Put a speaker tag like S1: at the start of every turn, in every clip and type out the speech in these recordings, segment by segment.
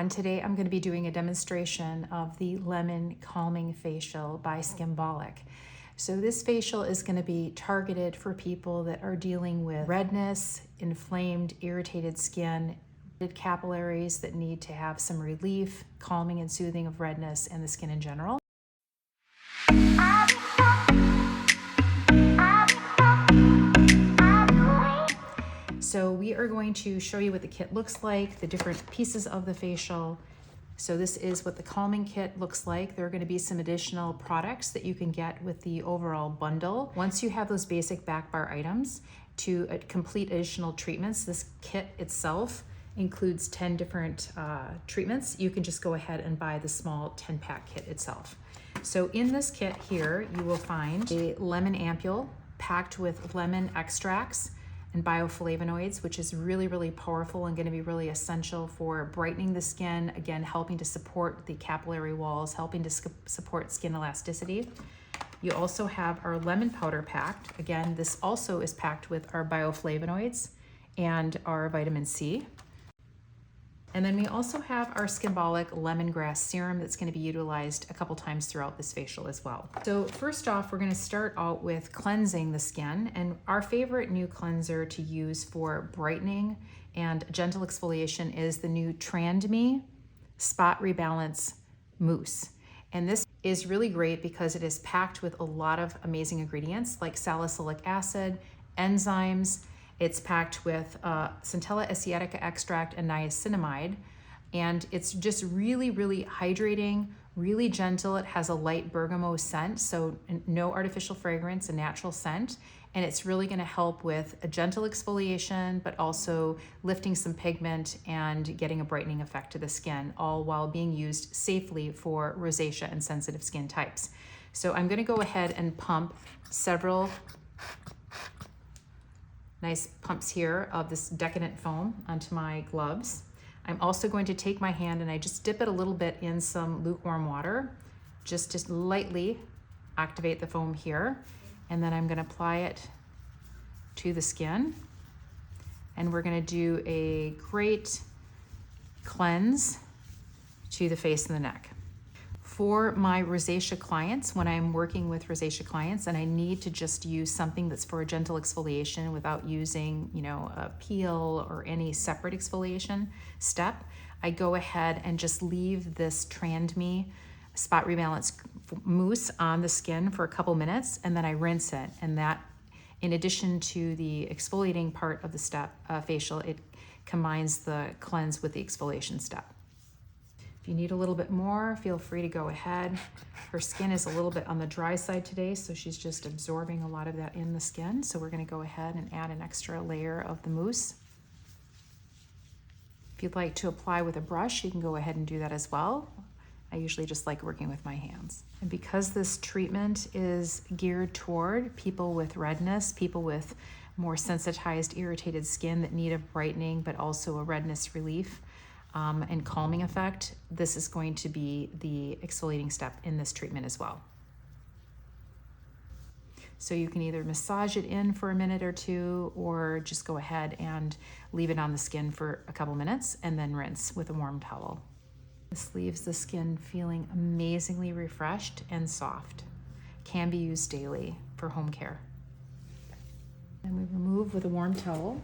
S1: And today I'm going to be doing a demonstration of the Lemon Calming Facial by Skimbolic. So this facial is going to be targeted for people that are dealing with redness, inflamed, irritated skin, capillaries that need to have some relief, calming and soothing of redness and the skin in general. So we are going to show you what the kit looks like, the different pieces of the facial. So this is what the calming kit looks like. There are going to be some additional products that you can get with the overall bundle. Once you have those basic back bar items to complete additional treatments, this kit itself includes 10 different treatments. You can just go ahead and buy the small 10-pack kit itself. So in this kit here, you will find a lemon ampule packed with lemon extracts and bioflavonoids, which is really, really powerful and going to be really essential for brightening the skin, again, helping to support the capillary walls, helping to support skin elasticity. You also have our lemon powder packed. Again, this also is packed with our bioflavonoids and our vitamin C. And then we also have our Skimbolic lemongrass serum that's going to be utilized a couple times throughout this facial as well. So first off, we're going to start out with cleansing the skin, and our favorite new cleanser to use for brightening and gentle exfoliation is the new Trand-Me Spot Rebalance Mousse. And this is really great because it is packed with a lot of amazing ingredients like salicylic acid, enzymes. It's packed with Centella asiatica extract and niacinamide, and it's just really, really hydrating, really gentle. It has a light bergamot scent, so no artificial fragrance, a natural scent, and it's really gonna help with a gentle exfoliation, but also lifting some pigment and getting a brightening effect to the skin, all while being used safely for rosacea and sensitive skin types. So I'm gonna go ahead and pump several nice pumps here of this decadent foam onto my gloves. I'm also going to take my hand and I just dip it a little bit in some lukewarm water, just lightly activate the foam here, and then I'm going to apply it to the skin. And we're going to do a great cleanse to the face and the neck. For my rosacea clients, when I'm working with rosacea clients and I need to just use something that's for a gentle exfoliation without using, a peel or any separate exfoliation step, I go ahead and just leave this Trand-Me Spot Rebalance Mousse on the skin for a couple minutes, and then I rinse it. And that, in addition to the exfoliating part of the step facial, it combines the cleanse with the exfoliation step. If you need a little bit more, feel free to go ahead. Her skin is a little bit on the dry side today, so she's just absorbing a lot of that in the skin. So we're going to go ahead and add an extra layer of the mousse. If you'd like to apply with a brush, you can go ahead and do that as well. I usually just like working with my hands. And because this treatment is geared toward people with redness, people with more sensitized, irritated skin that need a brightening, but also a redness relief, and calming effect, this is going to be the exfoliating step in this treatment as well. So you can either massage it in for a minute or two, or just go ahead and leave it on the skin for a couple minutes and then rinse with a warm towel. This leaves the skin feeling amazingly refreshed and soft. Can be used daily for home care. And we remove with a warm towel.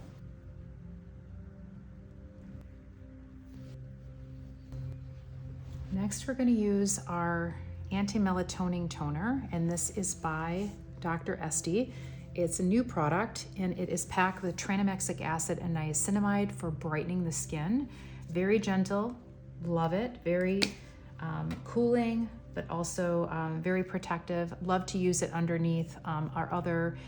S1: Next, we're going to use our anti-melatoning toner, and this is by Dr. Esty. It's a new product, and it is packed with tranexamic acid and niacinamide for brightening the skin. Very gentle, love it. Very cooling, but also very protective. Love to use it underneath our other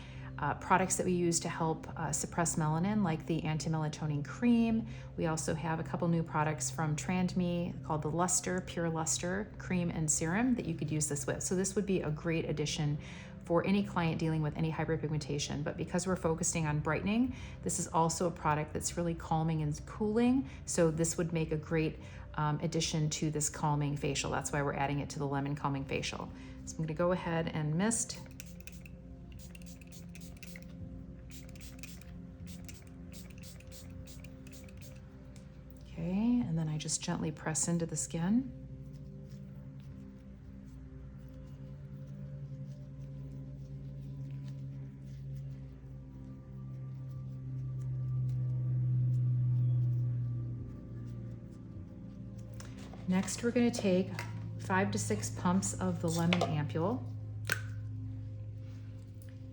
S1: products that we use to help suppress melanin, like the anti-melatoning cream. We also have a couple new products from Trand-Me called the Luster, Pure Luster Cream and Serum that you could use this with. So this would be a great addition for any client dealing with any hyperpigmentation. But because we're focusing on brightening, this is also a product that's really calming and cooling. So this would make a great addition to this calming facial. That's why we're adding it to the Lemon Calming Facial. So I'm gonna go ahead and mist. Okay, Okay, and then I just gently press into the skin. Next, we're going to take 5 to 6 pumps of the lemon ampule.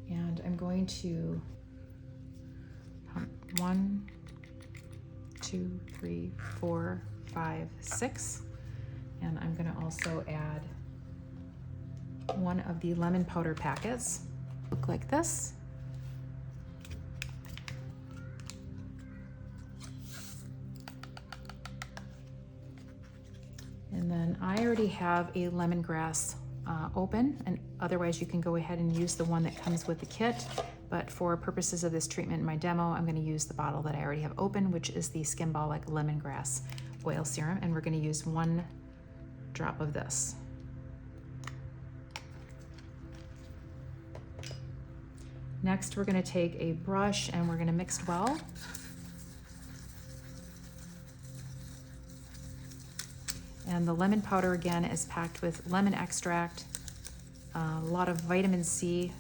S1: And I'm going to pump 1, 2, 3, 4, 5, 6. And I'm going to also add one of the lemon powder packets. Look like this. And then I already have a lemongrass open, and otherwise you can go ahead and use the one that comes with the kit. But for purposes of this treatment in my demo, I'm going to use the bottle that I already have open, which is the Skimbolic Lemongrass Oil Serum, and we're going to use 1 drop of this. Next, we're going to take a brush and we're going to mix well. And the lemon powder, again, is packed with lemon extract, a lot of vitamin C,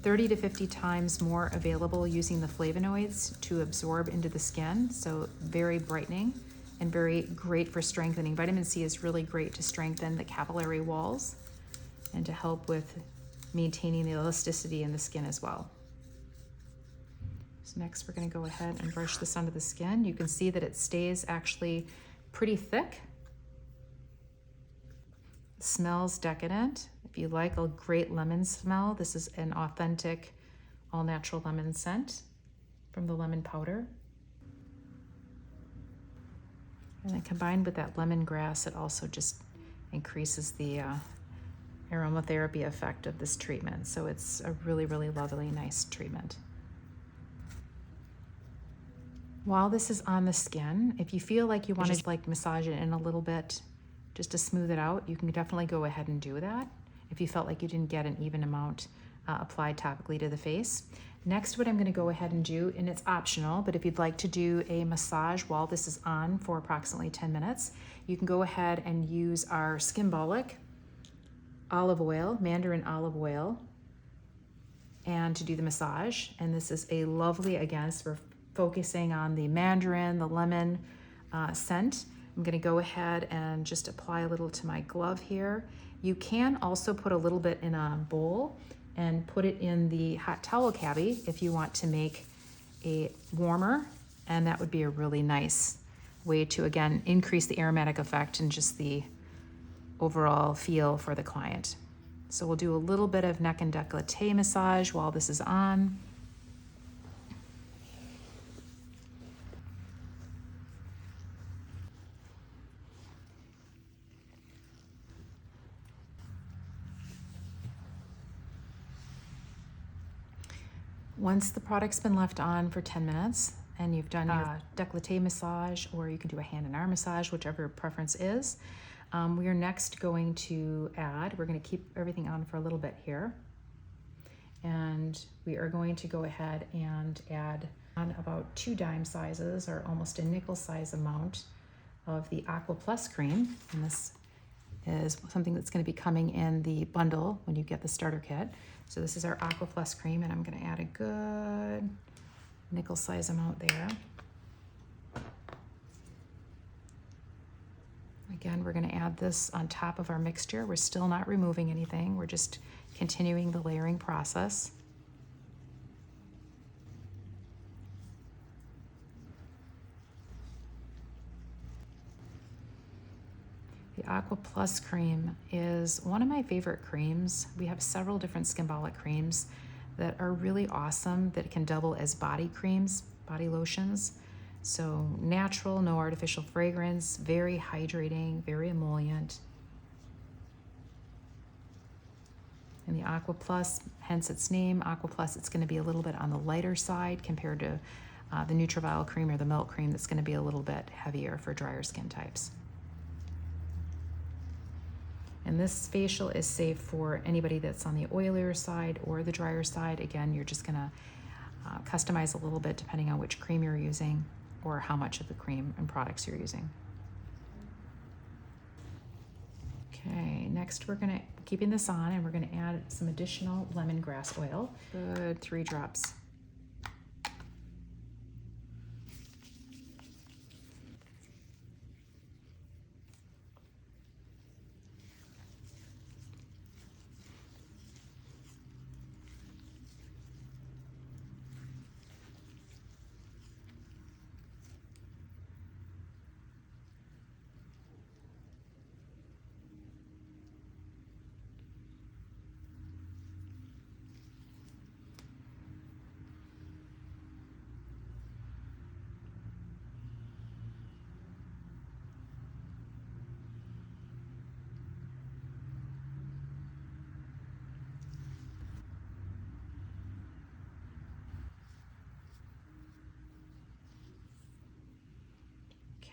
S1: 30 to 50 times more available using the flavonoids to absorb into the skin. So very brightening and very great for strengthening. Vitamin C is really great to strengthen the capillary walls and to help with maintaining the elasticity in the skin as well. So next we're going to go ahead and brush this onto the skin. You can see that it stays actually pretty thick. Smells decadent. If you like a great lemon smell, this is an authentic all-natural lemon scent from the lemon powder. And then combined with that lemongrass, it also just increases the aromatherapy effect of this treatment. So it's a really, really lovely, nice treatment. While this is on the skin, if you feel like you want to like massage it in a little bit, just to smooth it out, you can definitely go ahead and do that if you felt like you didn't get an even amount applied topically to the face. Next, what I'm going to go ahead and do, and it's optional, but if you'd like to do a massage while this is on for approximately 10 minutes, you can go ahead and use our Skimbolic olive oil, mandarin olive oil, and to do the massage. And this is a lovely, again, so we're focusing on the mandarin, the lemon scent. I'm going to go ahead and just apply a little to my glove here. You can also put a little bit in a bowl and put it in the hot towel cabbie if you want to make a warmer, and that would be a really nice way to, again, increase the aromatic effect and just the overall feel for the client. So we'll do a little bit of neck and décolleté massage while this is on. Once the product's been left on for 10 minutes and you've done your décolleté massage, or you can do a hand and arm massage, whichever your preference is, we are next going to add, we're going to keep everything on for a little bit here, and we are going to go ahead and add on about 2 dime sizes, or almost a nickel size amount of the Aqua Plus cream. And this is something that's going to be coming in the bundle when you get the starter kit. So this is our Aqua Plus cream, and I'm going to add a good nickel size amount there. Again, we're going to add this on top of our mixture. We're still not removing anything. We're just continuing the layering process. The Aqua Plus cream is one of my favorite creams. We have several different Skimbolic creams that are really awesome, that can double as body creams, body lotions. So natural, no artificial fragrance, very hydrating, very emollient. And the Aqua Plus, hence its name, Aqua Plus, it's going to be a little bit on the lighter side compared to the Nutravile cream or the milk cream that's going to be a little bit heavier for drier skin types. And this facial is safe for anybody that's on the oilier side or the drier side. Again, you're just gonna customize a little bit depending on which cream you're using. or how much of the cream and products you're using. Okay, next we're gonna, keeping this on, and we're gonna add some additional lemongrass oil. Good, 3 drops.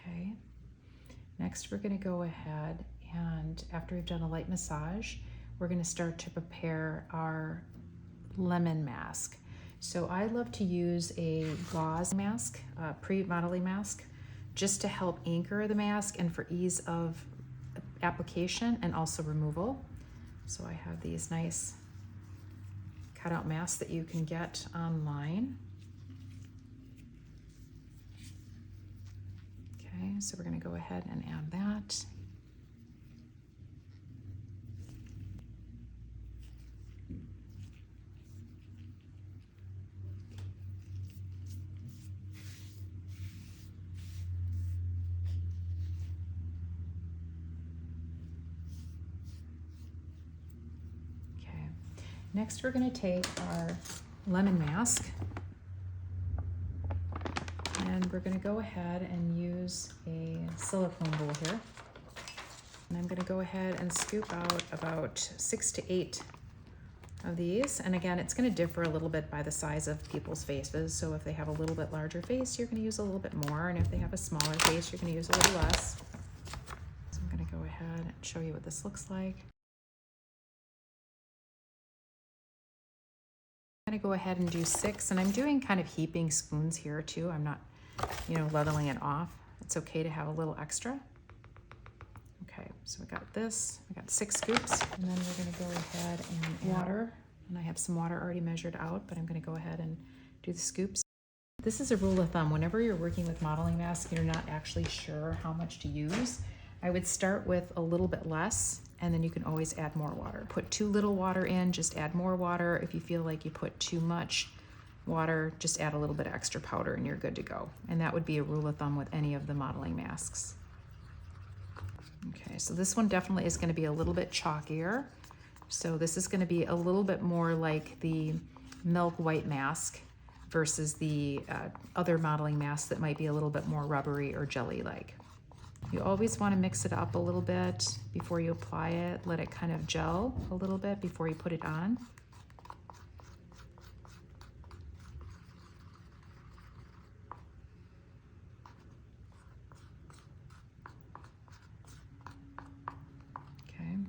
S1: Okay, next we're going to go ahead and after we've done a light massage, we're going to start to prepare our lemon mask. So I love to use a gauze mask, a pre-modeling mask, just to help anchor the mask and for ease of application and also removal. So I have these nice cutout masks that you can get online. Okay, so we're going to go ahead and add that. Okay, next we're going to take our lemon mask and we're going to go ahead and use a silicone bowl here. And I'm going to go ahead and scoop out about 6 to 8 of these. And again, it's going to differ a little bit by the size of people's faces. So if they have a little bit larger face, you're going to use a little bit more. And if they have a smaller face, you're going to use a little less. So I'm going to go ahead and show you what this looks like. I'm going to go ahead and do 6. And I'm doing kind of heaping spoons here too. I'm not, leveling it off. It's okay to have a little extra. Okay, so we got this, I got 6 scoops, and then we're gonna go ahead and water, and I have some water already measured out, but I'm gonna go ahead and do the scoops. This is a rule of thumb. Whenever you're working with modeling masks, you're not actually sure how much to use. I would start with a little bit less, and then you can always add more water. Put too little water in, just add more water. If you feel like you put too much water, just add a little bit of extra powder and you're good to go. And that would be a rule of thumb with any of the modeling masks. Okay, so this one definitely is going to be a little bit chalkier. So this is going to be a little bit more like the milk white mask versus the other modeling masks that might be a little bit more rubbery or jelly-like. You always want to mix it up a little bit before you apply it. Let it kind of gel a little bit before you put it on.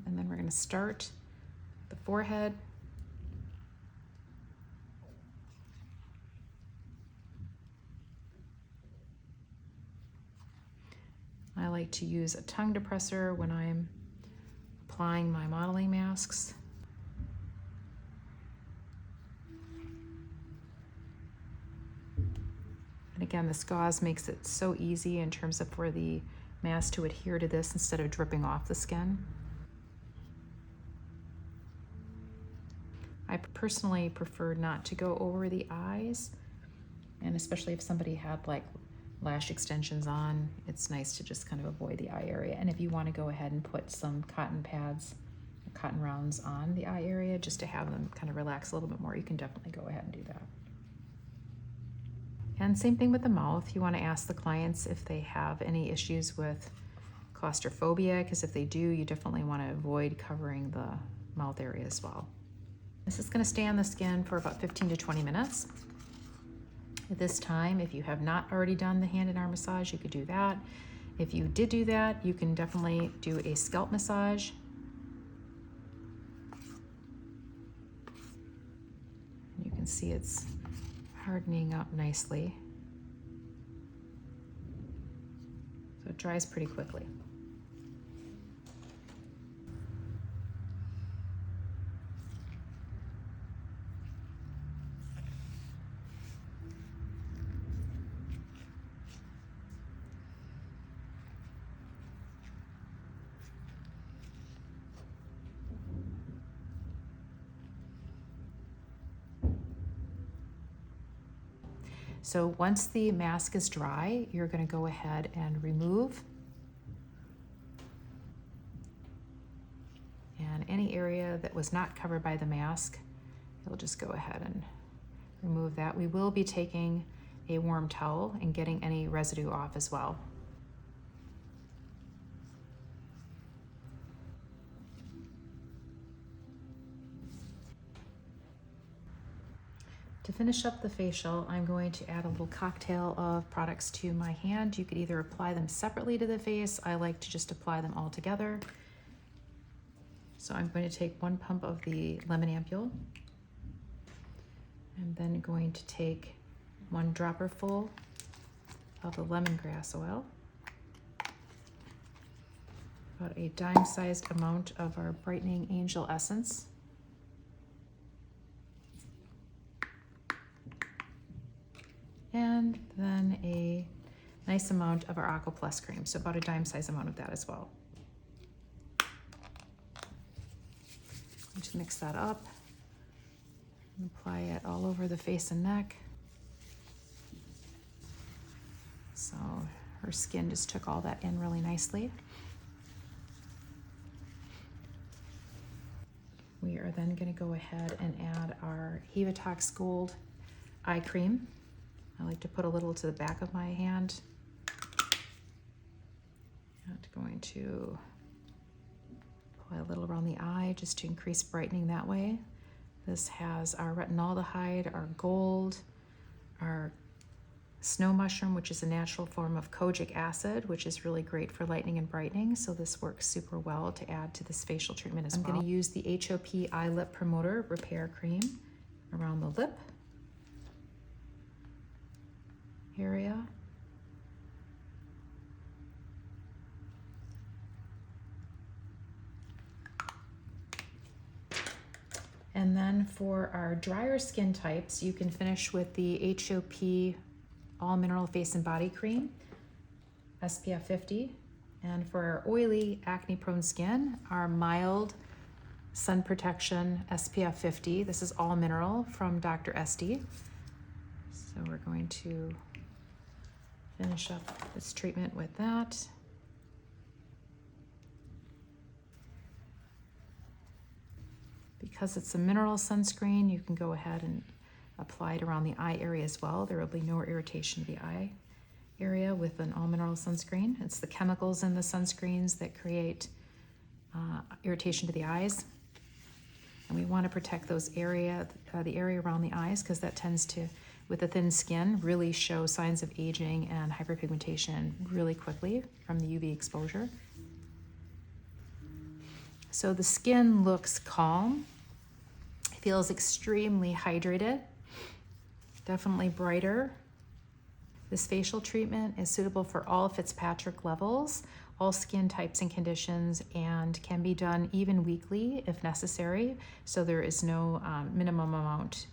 S1: And then we're going to start the forehead. I like to use a tongue depressor when I'm applying my modeling masks. And again, this gauze makes it so easy in terms of for the mask to adhere to this instead of dripping off the skin. I personally prefer not to go over the eyes, and especially if somebody had like lash extensions on, it's nice to just kind of avoid the eye area. And if you want to go ahead and put some cotton pads, cotton rounds on the eye area just to have them kind of relax a little bit more, you can definitely go ahead and do that. And same thing with the mouth. You want to ask the clients if they have any issues with claustrophobia, because if they do, you definitely want to avoid covering the mouth area as well. This is going to stay on the skin for about 15 to 20 minutes. At this time, if you have not already done the hand and arm massage, you could do that. If you did do that, you can definitely do a scalp massage. You can see it's hardening up nicely. it dries pretty quickly. So once the mask is dry, you're going to go ahead and remove. And any area that was not covered by the mask, you'll just go ahead and remove that. We will be taking a warm towel and getting any residue off as well. To finish up the facial, I'm going to add a little cocktail of products to my hand. You could either apply them separately to the face. I like to just apply them all together. So I'm going to take 1 pump of the lemon ampule. I'm then going to take 1 dropper full of the lemongrass oil, about a dime-sized amount of our brightening angel essence, and then a nice amount of our Aqua Plus cream, so about a dime-sized amount of that as well. Just mix that up and apply it all over the face and neck. So her skin just took all that in really nicely. We are then going to go ahead and add our Hevatox Gold eye cream. I like to put a little to the back of my hand. I'm going to apply a little around the eye just to increase brightening that way. This has our retinaldehyde, our gold, our snow mushroom, which is a natural form of kojic acid, which is really great for lightening and brightening. So this works super well to add to this facial treatment as well. I'm going to use the HOP Eye Lip Promoter Repair Cream around the lip area. And then for our drier skin types, you can finish with the HOP All Mineral Face and Body Cream, SPF 50. And for our oily, acne-prone skin, our mild sun protection SPF 50. This is all mineral from Dr. Esty. So we're going to finish up this treatment with that. Because it's a mineral sunscreen, you can go ahead and apply it around the eye area as well. There will be no irritation of the eye area with an all mineral sunscreen. It's the chemicals in the sunscreens that create irritation to the eyes. And we want to protect those the area around the eyes, because that tends to, with a thin skin, really show signs of aging and hyperpigmentation really quickly from the UV exposure. So the skin looks calm, feels extremely hydrated, definitely brighter. This facial treatment is suitable for all Fitzpatrick levels, all skin types and conditions, and can be done even weekly if necessary. So there is no minimum amount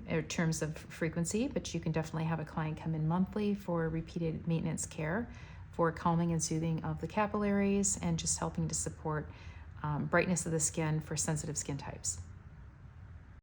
S1: in terms of frequency, but you can definitely have a client come in monthly for repeated maintenance care for calming and soothing of the capillaries and just helping to support brightness of the skin for sensitive skin types.